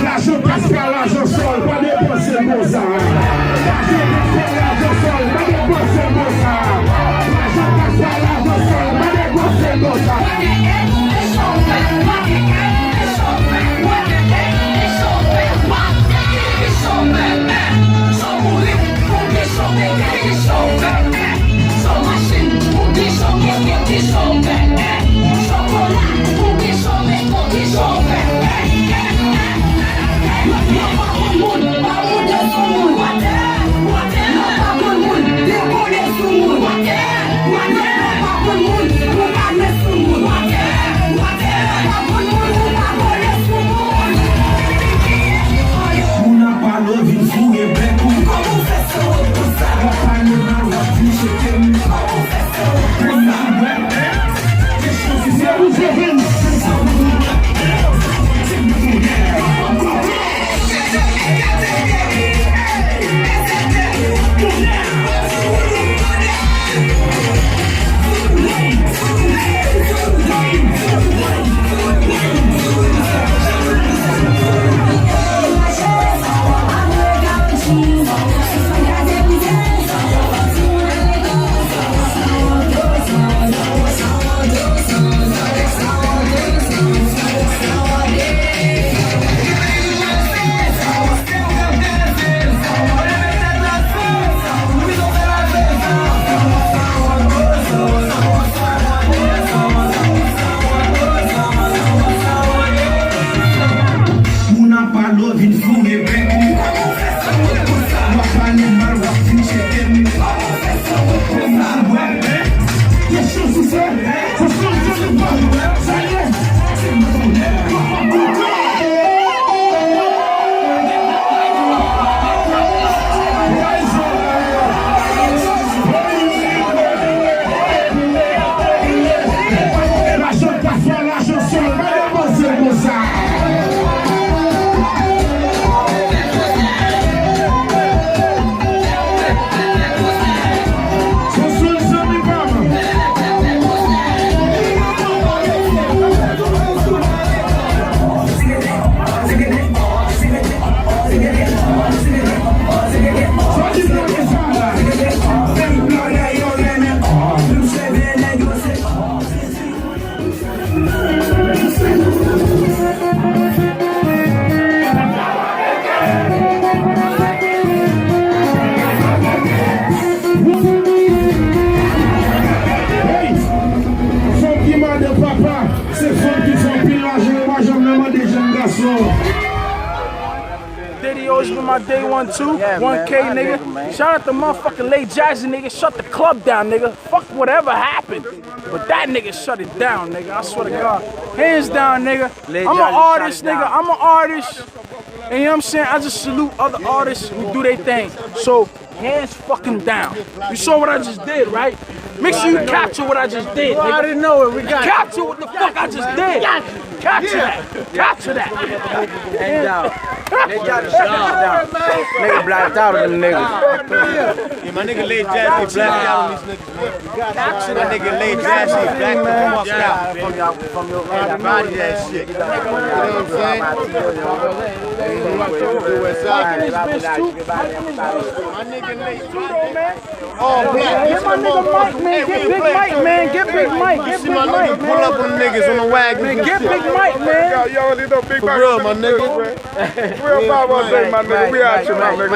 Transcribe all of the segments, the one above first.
L'argent passe par l'argent sol, pas dépenser le bon ça. L'argent passe par l'argent sol, pas dépenser le bon ça. L'argent passe par l'argent sol, pas dépenser le bon ça. Diddy been my day one too. Yeah, 1K, man, nigga. Shout out to motherfucking Lay Jazzy, nigga. Shut the club down, nigga. Fuck whatever happened. But that nigga shut it down, nigga. I swear to God. Hands down, nigga. I'm an artist, nigga. I'm an artist. And you know what I'm saying? I just salute other artists who do their thing. So, hands fucking down. You saw what I just did, right? Make sure you capture what I just did, nigga. I didn't know it. We got capture what the fuck I just did. Capture that. Capture that. Hands down. They got shut down. Nigga blacked out on them niggas. Yeah, my nigga Lay Jazzy blacked out on these niggas, man. My nigga Lay Jazzy blacked the fuck out. From your body that shit. You know what I'm saying? My nigga Lay Jazzy. Oh, black. Get my nigga Mike, man. Get Big Mike, man. Get Big Mike. Get Big Mike, man. Pull up on niggas on the wagon. Man, get Big Mike, man. Yo, already know Big Mike. For real, my nigga. We're about one day, my nigga. We out here, my nigga.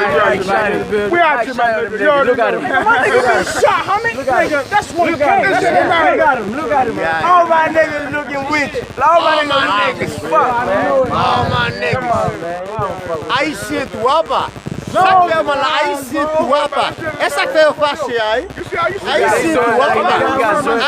We out here, my nigga. Look at him. My nigga been shot, homie. Nigga, that's 1K. Look at him. Look at him. All my niggas looking witch. All my niggas fuck, man. All my niggas. Aí sinto, opa. Sabe, mano? Aí sinto, opa. Essa que eu faço aí. Aí sinto, opa.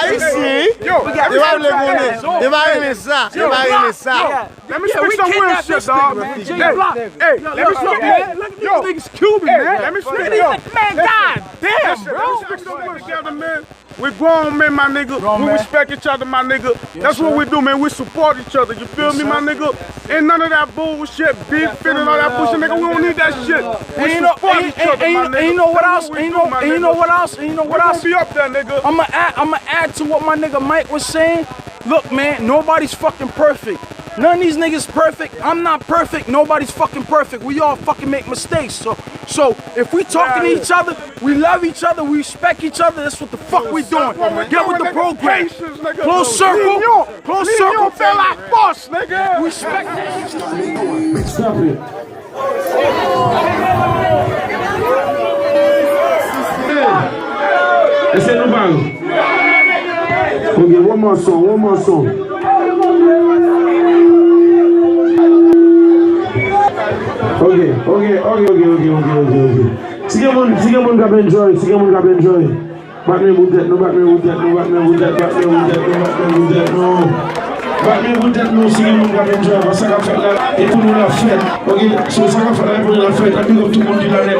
Aí sim. Ele vai levar. Ele vai iniciar. Ele vai iniciar. Let me speak some real shit, dog. Hey, let me speak, man. Yo, niggas Cuban, man. Let me speak, yo. Man, god damn, bro. Let me speak some real shit, man. We grown men, my nigga. We respect each other, my nigga. That's what we do, man. We support each other. You feel me, my nigga? Ain't none of that bullshit, beef, fit, and all that bullshit, nigga. We don't need that shit. We support each other, my nigga. And you know what else? And you know what else? And you know what else? We gonna be up there, nigga. I'ma add to what my nigga Mike was saying. Look, man, nobody's fucking perfect. None of these niggas perfect. I'm not perfect. Nobody's fucking perfect. We all fucking make mistakes. So if we talking to each other, we love each other, we respect each other. That's what the fuck we doing. Get with the program. Close circle. Close circle. Fais la force, nigga. Respect that. Stop it. Ese no bang. Okay, one more song. Okay. Sige moun kap enjoy. Back me with that, no. Back me with that, no. Sige moun kap enjoy. Parce que fait là, et pour nous la fête. Ok, so ça va faire pour nous la fête. Et puis tout le monde dit la net.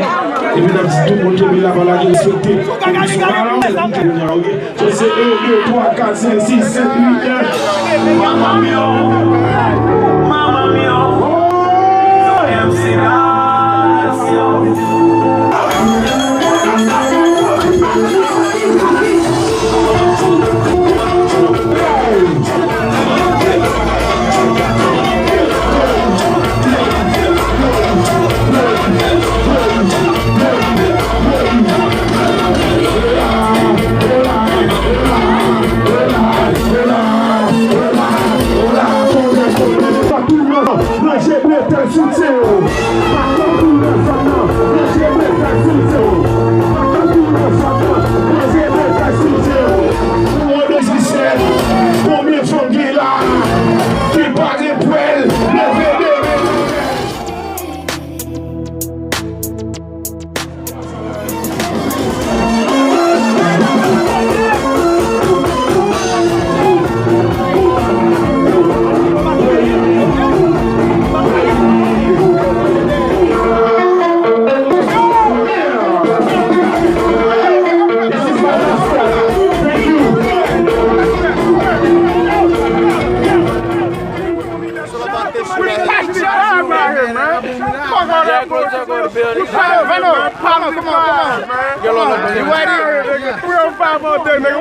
Et puis tout le monde dit la balade respecté. Ok, so c'est 1, 2, 3, 4, 5, 6, 7, 8, 9. Mamma mia.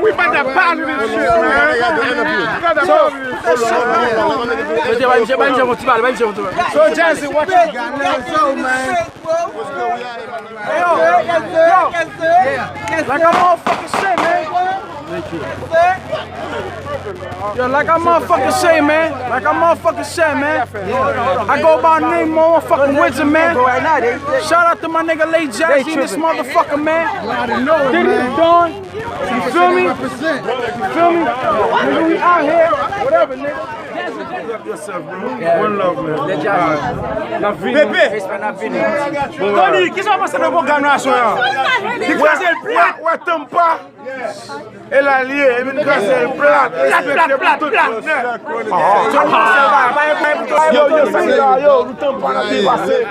We about to pound this shit, man. So Jazzy, what you got now, man? Like I'm all fucking shit, man. Yo, like I'm motherfucking say, man. I go by the name motherfucking Wizard, man. Shout out to my nigga Lay Jazzy, this motherfucker, man. Did it done. You feel me? Nigga, we out here. Whatever, nigga. Yourself, bro. One love, man. Pepe. Tony, qu'est-ce qui va passer dans vos gamnations? Ouais, t'aimes pas? Elle a lié, elle vient de casser le plat. Yo, nous t'aimes pas, la vie passée.